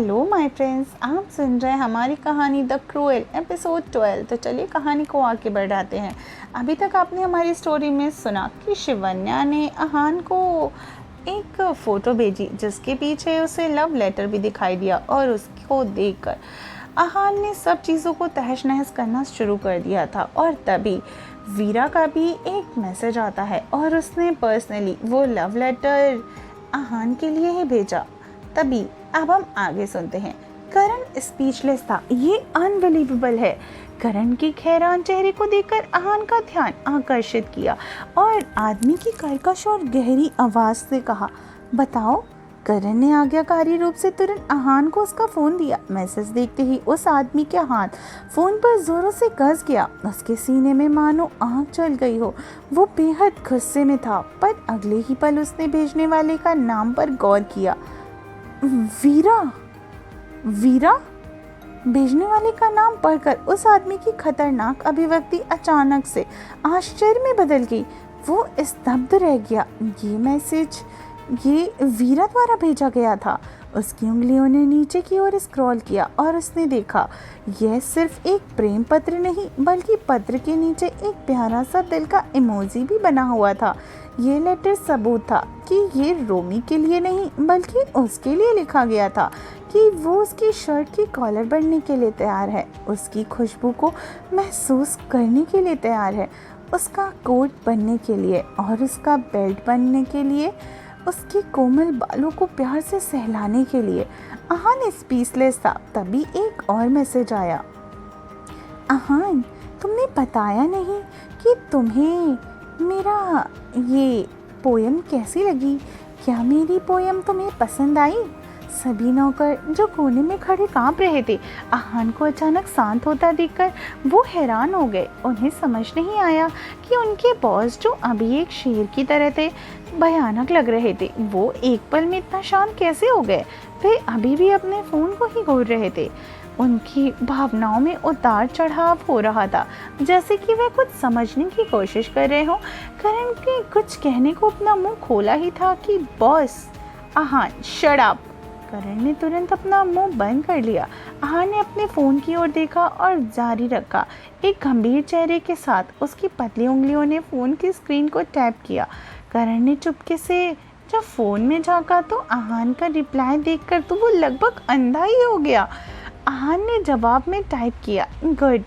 Hello my friends, आप सुन रहे हैं हमारी कहानी द क्रूएल एपिसोड 12। तो चलिए कहानी को आगे बढ़ाते हैं। अभी तक आपने हमारी स्टोरी में सुना कि शिवन्या ने आहान को एक फ़ोटो भेजी जिसके पीछे उसे लव लेटर भी दिखाई दिया और उसको देखकर आहान ने सब चीज़ों को तहस नहस करना शुरू कर दिया था। और तभी वीरा का भी एक मैसेज आता है और उसने पर्सनली वो लव लेटर आहान के लिए ही भेजा। तभी अब हम आगे सुनते हैं। करण स्पीचलेस था। ये अनबिलीवेबल है। करण की हैरान चेहरे को देखकर आहान का ध्यान आकर्षित किया और आदमी की कर्कश और गहरी आवाज से कहा, बताओ। करण ने आज्ञाकारी रूप से तुरंत आहान को उसका फोन दिया। मैसेज देखते ही उस आदमी के हाथ फोन पर जोरों से कस गया। उसके सीने में मानो आग जल गई हो। वो बेहद गुस्से में था, पर अगले ही पल उसने भेजने वाले का नाम पर गौर किया। वीरा। वीरा? भेजने वाले का नाम पढ़कर उस आदमी की खतरनाक अभिव्यक्ति अचानक से आश्चर्य में बदल गई। वो स्तब्ध रह गया। ये मैसेज ये वीरा द्वारा भेजा गया था। उसकी उंगलियों ने नीचे की ओर स्क्रॉल किया और उसने देखा यह सिर्फ एक प्रेम पत्र नहीं बल्कि पत्र के नीचे एक प्यारा सा दिल का इमोजी भी बना हुआ था। ये लेटर सबूत था कि ये रोमी के लिए नहीं बल्कि उसके लिए लिखा गया था, कि वो उसकी शर्ट की कॉलर बनने के लिए तैयार है, उसकी खुशबू को महसूस करने के लिए तैयार है, उसका कोट बनने के लिए और उसका बेल्ट बनने के लिए, उसके कोमल बालों को प्यार से सहलाने के लिए। आहान स्पीचलेस था। तभी एक और मैसेज आया। आहान, तुमने बताया नहीं कि तुम्हें मेरा ये पोयम कैसी लगी। क्या मेरी पोयम तुम्हें पसंद आई? सभी नौकर जो कोने में खड़े कांप रहे थे, आहान को अचानक शांत होता देखकर वो हैरान हो गए। उन्हें समझ नहीं आया कि उनके बॉस, जो अभी एक शेर की तरह थे, भयानक लग रहे थे, वो एक पल में इतना शांत कैसे हो गए। वे अभी भी अपने फ़ोन को ही घूर रहे थे। उनकी भावनाओं में उतार चढ़ाव हो रहा था, जैसे कि वे कुछ समझने की कोशिश कर रहे हो। करण के कुछ कहने को अपना मुंह खोला ही था कि boss. Aahan, shut up. Karan ने तुरंत अपना मुंह बंद कर लिया। आहान ने अपने फ़ोन की ओर देखा और जारी रखा। एक गंभीर चेहरे के साथ उसकी पतली उंगलियों ने फ़ोन की स्क्रीन को टैप किया। करण ने चुपके से जब फ़ोन में झांका तो आहान का रिप्लाई देखकर तो वो लगभग अंधा ही हो गया। आहान ने जवाब में टाइप किया, good,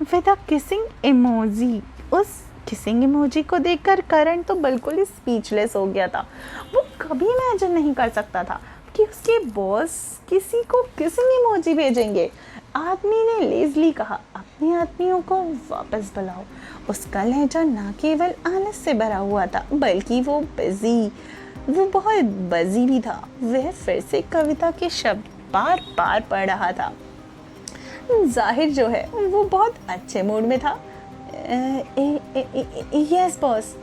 with a kissing emoji. उस किसिंग इमोजी को देखकर करण तो बिल्कुल स्पीचलेस हो गया था। वो कभी इमेजिन नहीं कर सकता था कि उसके बॉस किसी को किसिंग इमोजी भेजेंगे। आदमी ने लेजली कहा, अपने आदमियों को वापस बुलाओ। उसका लहजा न केवल आलस से भरा हुआ था बल्कि वो बहुत बिजी भी था। वह फिर से कविता के शब्द बार बार पढ़ रहा था। जाहिर जो है वो बहुत अच्छे मूड में था। Yes boss.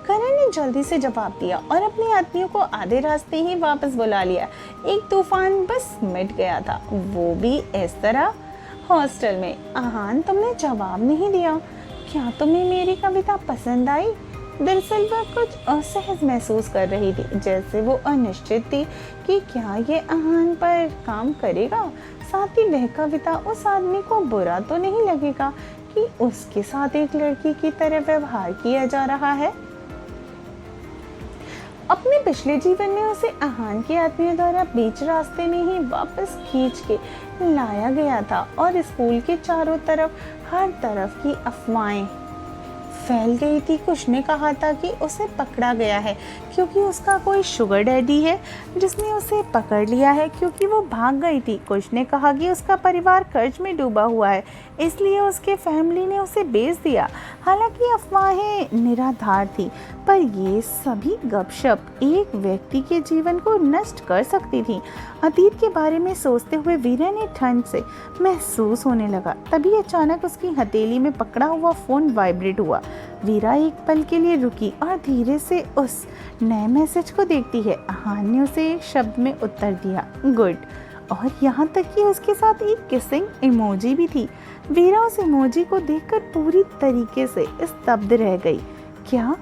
करण ने जल्दी से जवाब दिया और अपने आदमियों को आधे रास्ते ही वापस बुला लिया। एक तूफान बस मिट गया था, वो भी इस तरह। हॉस्टल में। आहान, तुमने जवाब नहीं दिया। क्या तुम्हें मेरी कविता पसंद आई? दरअसल वह कुछ असहज महसूस कर रही थी, जैसे वो अनिश्चित थी कि क्या ये आहान पर काम करेगा। साथ ही वह कविता उस आदमी को बुरा तो नहीं लगेगा कि उसके साथ एक लड़की की तरह व्यवहार किया जा रहा है। अपने पिछले जीवन में उसे आहान के आदमियों द्वारा बीच रास्ते में ही वापस खींच के लाया गया था और स्कूल के चारों तरफ हर तरफ की अफवाहें फैल गई थी। कुछ ने कहा था कि उसे पकड़ा गया है क्योंकि उसका कोई शुगर डैडी है जिसने उसे पकड़ लिया है क्योंकि वो भाग गई थी। कुछ ने कहा कि उसका परिवार कर्ज में डूबा हुआ है, इसलिए उसके फैमिली ने उसे बेच दिया। हालांकि अफवाहें निराधार थी, पर ये सभी गपशप एक व्यक्ति के जीवन को नष्ट कर सकती थी। अतीत के बारे में सोचते हुए वीरा ने ठंड से महसूस होने लगा। तभी अचानक उसकी हथेली में पकड़ा हुआ फ़ोन वाइब्रेट हुआ। वीरा एक पल के लिए रुकी और धीरे से उस नए मैसेज को देखती है। आहान ने उसे एक शब्द में उत्तर दिया, गुड, और यहाँ तक कि उसके साथ एक किसिंग इमोजी भी थी। वीरा उस इमोजी को देखकर पूरी तरीके से स्तब्ध रह गई। क्या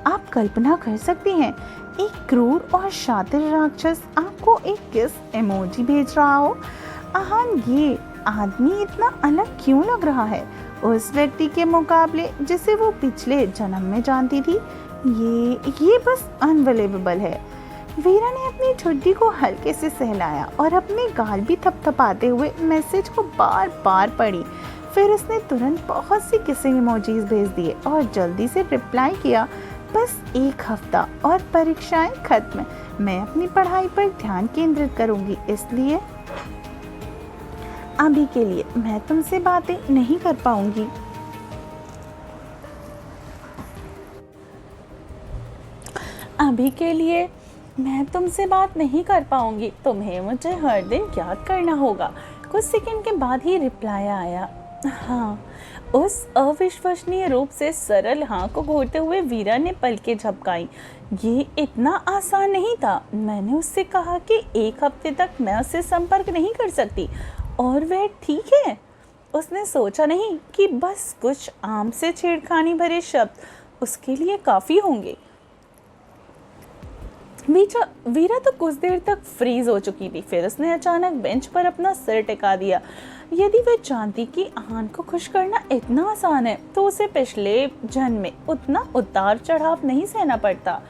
आप कल्पना कर सकती हैं, एक क्रूर और शातिर राक्षस आपको एक किस इमोजी भेज रहा हो। आहान, ये आदमी इतना अलग क्यों लग रहा है उस व्यक्ति के मुकाबले जिसे वो पिछले जन्म में जानती थी। ये बस अनबिलीवेबल है। वीरा ने अपनी ठुड्डी को हल्के से सहलाया और अपने गाल भी थपथपाते हुए मैसेज को बार बार पढ़ी। फिर उसने तुरंत बहुत सी किसिंग इमोजीज भेज दिए और जल्दी से रिप्लाई किया, बस 1 हफ्ता और परीक्षाएं खत्म। मैं अपनी पढ़ाई पर ध्यान केंद्रित करूंगी, इसलिए अभी के लिए मैं तुमसे बातें नहीं कर पाऊंगी। अभी के लिए मैं तुमसे बात नहीं कर पाऊंगी। तुम्हें मुझे हर दिन याद करना होगा। कुछ सेकंड के बाद ही रिप्लाई आया, हाँ। उस अविश्वसनीय रूप से सरल हाँ को घोरते हुए वीरा ने पलकें झपकाई। ये इतना आसान नहीं था। मैंने उससे कहा कि 1 हफ्ते तक मैं उससे संपर्क नहीं कर सकती और वह ठीक है। उसने सोचा नहीं कि बस कुछ आम से छेड़खानी भरे शब्द उसके लिए काफ़ी होंगे। वीरा तो कुछ देर तक फ्रीज हो चुकी थी। फिर उसने अचानक बेंच पर अपना सिर टिका दिया। यदि वह जानती कि आहान को खुश करना इतना आसान है तो उसे पिछले जन्म में उतना उतार चढ़ाव नहीं सहना पड़ता।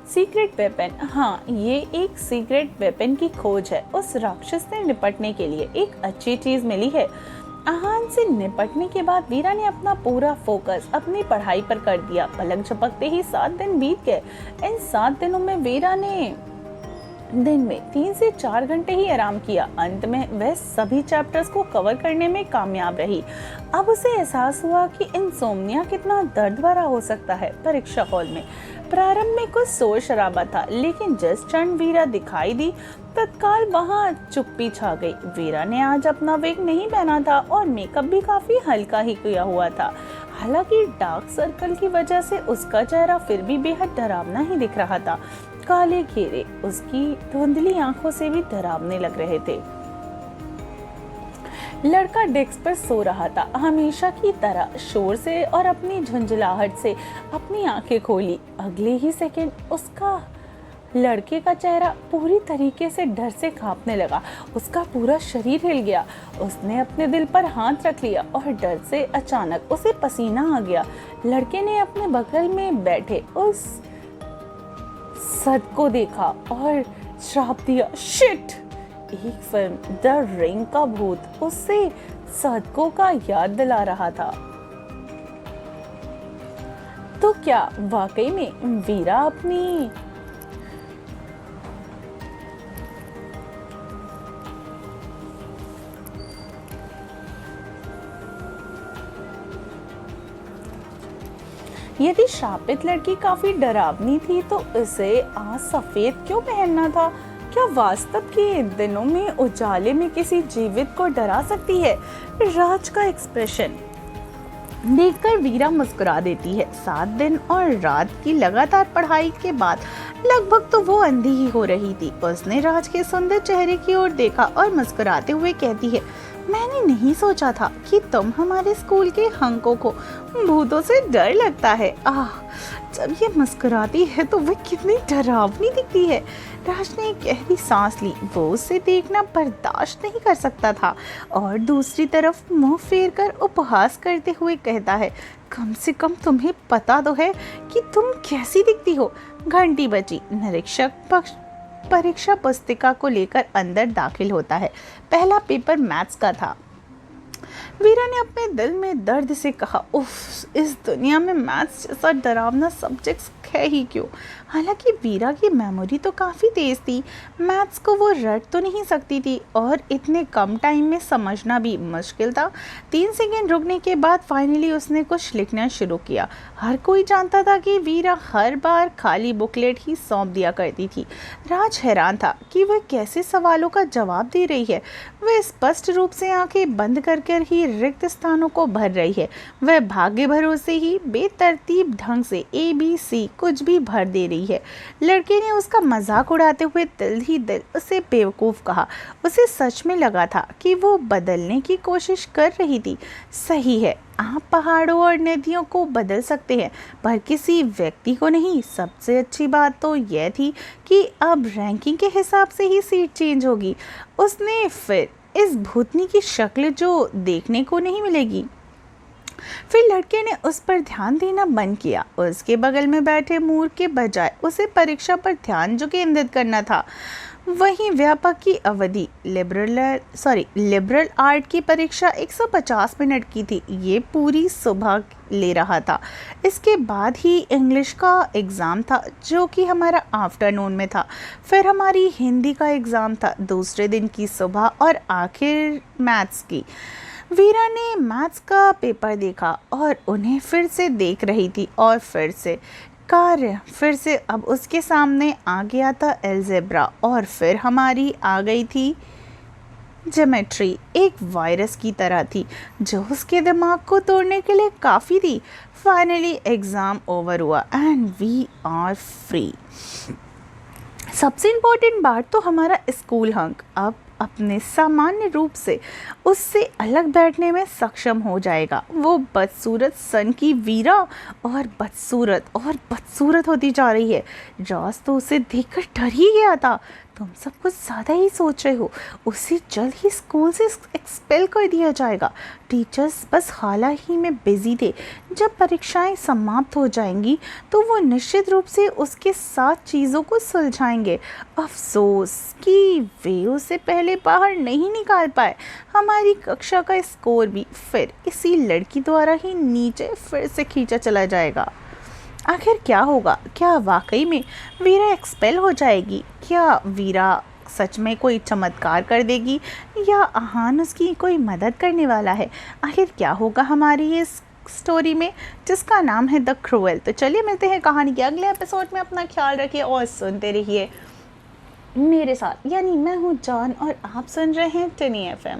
सीक्रेट वेपन, हाँ, ये एक सीक्रेट वेपन की खोज है। उस राक्षस से निपटने के लिए एक अच्छी चीज मिली है। आहान से निपटने के बाद वीरा ने अपना पूरा फोकस अपनी पढ़ाई पर कर दिया। पलक झपकते ही 7 दिन बीत गए। इन 7 दिनों में वीरा ने दिन में 3 से 4 घंटे ही आराम किया। अंत में वह सभी चैप्टर्स को कवर करने में कामयाब रही। अब उसे एहसास हुआ कि इंसोम्निया कितना दर्द भरा हो सकता है। परीक्षा हॉल में प्रारंभ में कुछ शोर शराबा था, लेकिन जिस क्षण वीरा दिखाई दी तत्काल वहां चुप्पी छा गई। वीरा ने आज अपना विग नहीं पहना था और मेकअप भी काफी हल्का ही किया हुआ था। हालांकि डार्क सर्कल की वजह से उसका चेहरा फिर भी बेहद डरावना ही दिख रहा था। काले घेरे उसकी धुंधली आंखों से भी डरावने लग रहे थे। लड़का डेस्क पर सो रहा था, हमेशा की तरह शोर से और अपनी झुंझलाहट से अपनी आंखें खोली। अगले ही सेकंड उसका लड़के का चेहरा पूरी तरीके से डर से कांपने लगा। उसका पूरा शरीर हिल गया। उसने अपने दिल पर हाथ रख लिया और डर से अचानक उसे पसीना आ गया। लड़के ने अपने बगल में बैठे उस सद को देखा और श्राप दिया, शिट। एक फिल्म द रिंग का भूत उससे सदको का याद दिला रहा था। तो क्या वाकई में वीरा अपनी यदि शापित लड़की काफी डरावनी थी तो इसे आज सफेद क्यों पहनना था? क्या वास्तव के दिनों में उजाले में किसी जीवित को डरा सकती है? राज का एक्सप्रेशन देखकर वीरा मुस्कुरा देती है। 7 दिन और रात की लगातार पढ़ाई के बाद लगभग तो वो अंधी ही हो रही थी। उसने राज के सुंदर चेहरे की ओर देखा और मुस्कुराते हुए कहती है, मैंने नहीं सोचा था कि तुम हमारे स्कूल के हंकों को भूतों से डर लगता है। जब ये मुस्कुराती है तो वह कितनी डरावनी दिखती है। राज ने एक गहरी सांस ली। वो उसे देखना बर्दाश्त नहीं कर सकता था और दूसरी तरफ मुंह फेर कर उपहास करते हुए कहता है, कम से कम तुम्हें पता तो है कि तुम कैसी दिखती हो। घंटी बजी। निरीक्षक परीक्षा पुस्तिका को लेकर अंदर दाखिल होता है। पहला पेपर मैथ्स का था। वीरा ने अपने दिल में दर्द से कहा, उफ, इस दुनिया में मैथ्स जैसा डरावना सब्जेक्ट है ही क्यों। हालांकि वीरा की मेमोरी तो काफ़ी तेज़ थी। मैथ्स को वो रट तो नहीं सकती थी और इतने कम टाइम में समझना भी मुश्किल था। 3 सेकंड रुकने के बाद फाइनली उसने कुछ लिखना शुरू किया। हर कोई जानता था कि वीरा हर बार खाली बुकलेट ही सौंप दिया करती थी। राज हैरान था कि वह कैसे सवालों का जवाब दे रही है। वह स्पष्ट रूप से आंखें बंद करके कर ही रिक्त स्थानों को भर रही है। वह भाग्य भरोसे ही बेतरतीब ढंग से ABC कुछ भी भर दे रही है। लड़के ने उसका मजाक उड़ाते हुए दिल ही दिल उसे बेवकूफ़ कहा। उसे सच में लगा था कि वो बदलने की कोशिश कर रही थी। सही है, आप पहाड़ों और नदियों को बदल सकते हैं, पर किसी व्यक्ति को नहीं। सबसे अच्छी बात तो यह थी कि अब रैंकिंग के हिसाब से ही सीट चेंज होगी। उसने फिर इस भूतनी की शक्ल जो देखने को नहीं मिलेगी। फिर लड़के ने उस पर ध्यान देना बंद किया। उसके बगल में बैठे मूर्ख के बजाय उसे परीक्षा पर ध्यान जो केंद्रित करना था। वहीं व्यापक की अवधि लिबरल आर्ट की परीक्षा 150 मिनट की थी। ये पूरी सुबह ले रहा था। इसके बाद ही इंग्लिश का एग्ज़ाम था जो कि हमारा आफ्टरनून में था। फिर हमारी हिंदी का एग्ज़ाम था दूसरे दिन की सुबह, और आखिर मैथ्स की। वीरा ने मैथ्स का पेपर देखा और उन्हें फिर से देख रही थी, और फिर से कार्य फिर से अब उसके सामने आ गया था एल्जेब्रा, और फिर हमारी आ गई थी ज्योमेट्री। एक वायरस की तरह थी जो उसके दिमाग को तोड़ने के लिए काफ़ी थी। फाइनली एग्ज़ाम ओवर हुआ एंड वी आर फ्री। सबसे इम्पोर्टेंट बात तो हमारा स्कूल अंक अब अपने सामान्य रूप से उससे अलग बैठने में सक्षम हो जाएगा। वो बदसूरत सन की वीरा और बदसूरत होती जा रही है। जॉस तो उसे देखकर डर ही गया था। तुम सब कुछ ज़्यादा ही सोच रहे हो। उसे जल्द ही स्कूल से एक्सपेल कर दिया जाएगा। टीचर्स बस हाल ही में बिजी थे। जब परीक्षाएं समाप्त हो जाएंगी तो वो निश्चित रूप से उसके साथ चीज़ों को सुलझाएंगे। अफसोस कि वे उसे पहले बाहर नहीं निकाल पाए। हमारी कक्षा का स्कोर भी फिर इसी लड़की द्वारा ही नीचे फिर से खींचा चला जाएगा। आखिर क्या होगा? क्या वाकई में वीरा एक्सपेल हो जाएगी? क्या वीरा सच में कोई चमत्कार कर देगी, या आहान उसकी कोई मदद करने वाला है? आखिर क्या होगा हमारी इस स्टोरी में जिसका नाम है द क्रूएल? तो चलिए मिलते हैं कहानी के अगले एपिसोड में। अपना ख्याल रखिए और सुनते रहिए मेरे साथ, यानी मैं हूँ जॉन और आप सुन रहे हैं टिनी FM।